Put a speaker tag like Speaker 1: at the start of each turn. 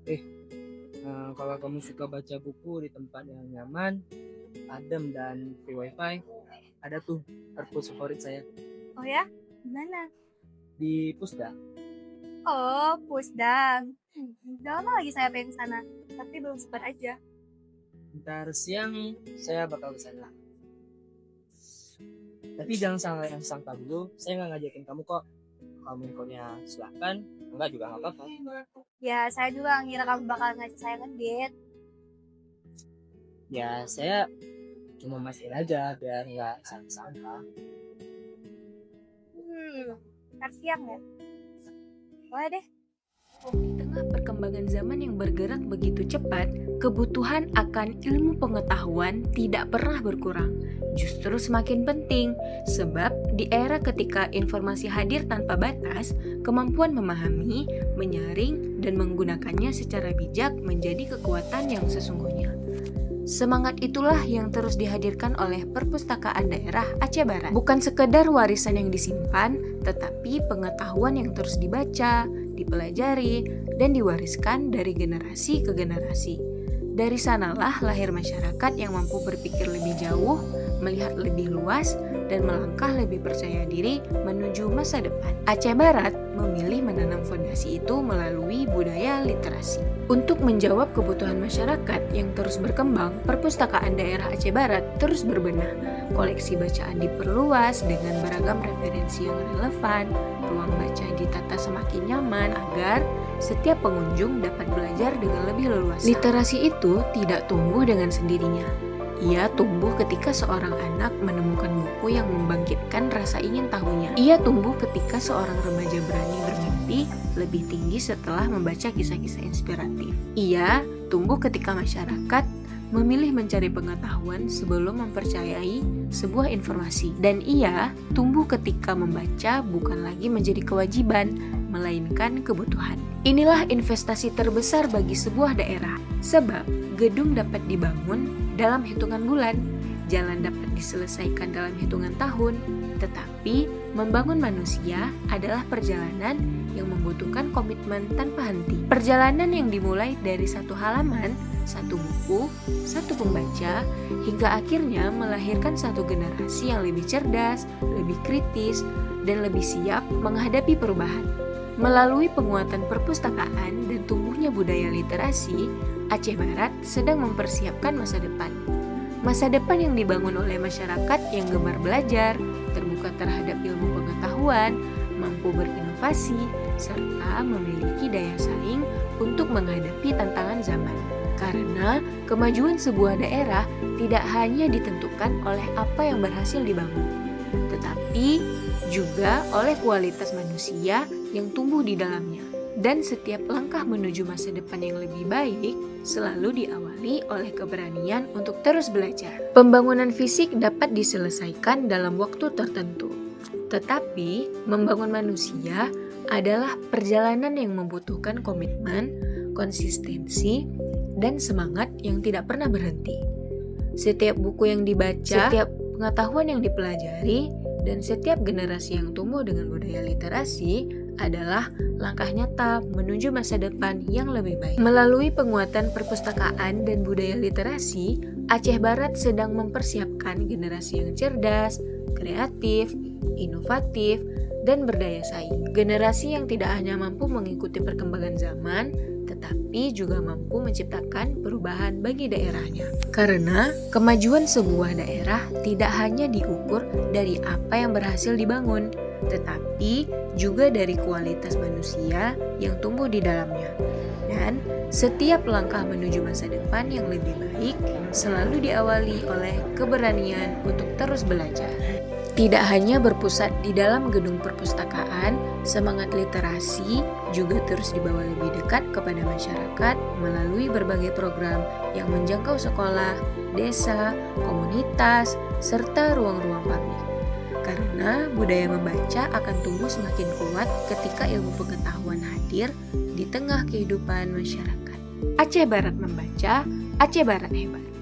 Speaker 1: Eh, kalau kamu suka baca buku di tempat yang nyaman, adem dan free wifi, ada tuh perpus favorit saya
Speaker 2: Oh ya? Gimana?
Speaker 1: di Pusda.
Speaker 2: Oh, Pusdang. Udah lama lagi saya pengen ke sana, tapi belum sempat aja.
Speaker 1: Ntar siang saya bakal ke sana. Tapi jangan salah yang sangka dulu, saya nggak ngajakin kamu kok. Kamu ikutnya silakan, enggak juga nggak apa-apa.
Speaker 2: Ya, saya juga ngira kamu bakal ngasih saya ngedate.
Speaker 1: Ya saya cuma mastiin aja biar nggak salah sangka.
Speaker 2: Ntar siang ya? Boleh deh.
Speaker 3: Di tengah perkembangan zaman yang bergerak begitu cepat, kebutuhan akan ilmu pengetahuan tidak pernah berkurang. Justru semakin penting, sebab di era ketika informasi hadir tanpa batas, kemampuan memahami, menyaring, dan menggunakannya secara bijak menjadi kekuatan yang sesungguhnya. Semangat itulah yang terus dihadirkan oleh Perpustakaan Daerah Aceh Barat. Bukan sekedar warisan yang disimpan, tetapi pengetahuan yang terus dibaca, dipelajari, dan diwariskan dari generasi ke generasi. Dari sanalah lahir masyarakat yang mampu berpikir lebih jauh, melihat lebih luas, dan melangkah lebih percaya diri menuju masa depan. Aceh Barat memilih menanam fondasi itu melalui budaya literasi. Untuk menjawab kebutuhan masyarakat yang terus berkembang, Perpustakaan Daerah Aceh Barat terus berbenah. Koleksi bacaan diperluas dengan beragam referensi yang relevan, ruang baca ditata semakin nyaman agar setiap pengunjung dapat belajar dengan lebih leluasa. Literasi itu tidak tumbuh dengan sendirinya. Ia tumbuh ketika seorang anak menemukan buku yang membangkitkan rasa ingin tahunya. Ia tumbuh ketika seorang remaja berani bermimpi lebih tinggi setelah membaca kisah-kisah inspiratif. Ia tumbuh ketika masyarakat memilih mencari pengetahuan sebelum mempercayai sebuah informasi. Dan ia tumbuh ketika membaca bukan lagi menjadi kewajiban, melainkan kebutuhan. Inilah investasi terbesar bagi sebuah daerah, sebab gedung dapat dibangun dalam hitungan bulan, jalan dapat diselesaikan dalam hitungan tahun, tetapi membangun manusia adalah perjalanan yang membutuhkan komitmen tanpa henti. Perjalanan yang dimulai dari satu halaman, satu buku, satu pembaca, hingga akhirnya melahirkan satu generasi yang lebih cerdas, lebih kritis, dan lebih siap menghadapi perubahan. Melalui penguatan perpustakaan dan tumbuhnya budaya literasi, Aceh Barat sedang mempersiapkan masa depan. Masa depan yang dibangun oleh masyarakat yang gemar belajar, terbuka terhadap ilmu pengetahuan, mampu berinovasi, serta memiliki daya saing untuk menghadapi tantangan zaman. Karena kemajuan sebuah daerah tidak hanya ditentukan oleh apa yang berhasil dibangun, tetapi juga oleh kualitas manusia yang tumbuh di dalamnya. Dan setiap langkah menuju masa depan yang lebih baik selalu diawali oleh keberanian untuk terus belajar. Pembangunan fisik dapat diselesaikan dalam waktu tertentu, tetapi membangun manusia adalah perjalanan yang membutuhkan komitmen, konsistensi, dan semangat yang tidak pernah berhenti. Setiap buku yang dibaca, setiap pengetahuan yang dipelajari, dan setiap generasi yang tumbuh dengan budaya literasi adalah langkah nyata menuju masa depan yang lebih baik. Melalui penguatan perpustakaan dan budaya literasi, Aceh Barat sedang mempersiapkan generasi yang cerdas, kreatif, inovatif, dan berdaya saing. Generasi yang tidak hanya mampu mengikuti perkembangan zaman, tetapi juga mampu menciptakan perubahan bagi daerahnya. Karena kemajuan sebuah daerah tidak hanya diukur dari apa yang berhasil dibangun, tetapi juga dari kualitas manusia yang tumbuh di dalamnya. Dan setiap langkah menuju masa depan yang lebih baik selalu diawali oleh keberanian untuk terus belajar. Tidak hanya berpusat di dalam gedung perpustakaan, semangat literasi juga terus dibawa lebih dekat kepada masyarakat melalui berbagai program yang menjangkau sekolah, desa, komunitas, serta ruang-ruang publik. Karena budaya membaca akan tumbuh semakin kuat ketika ilmu pengetahuan hadir di tengah kehidupan masyarakat. Aceh Barat membaca, Aceh Barat hebat.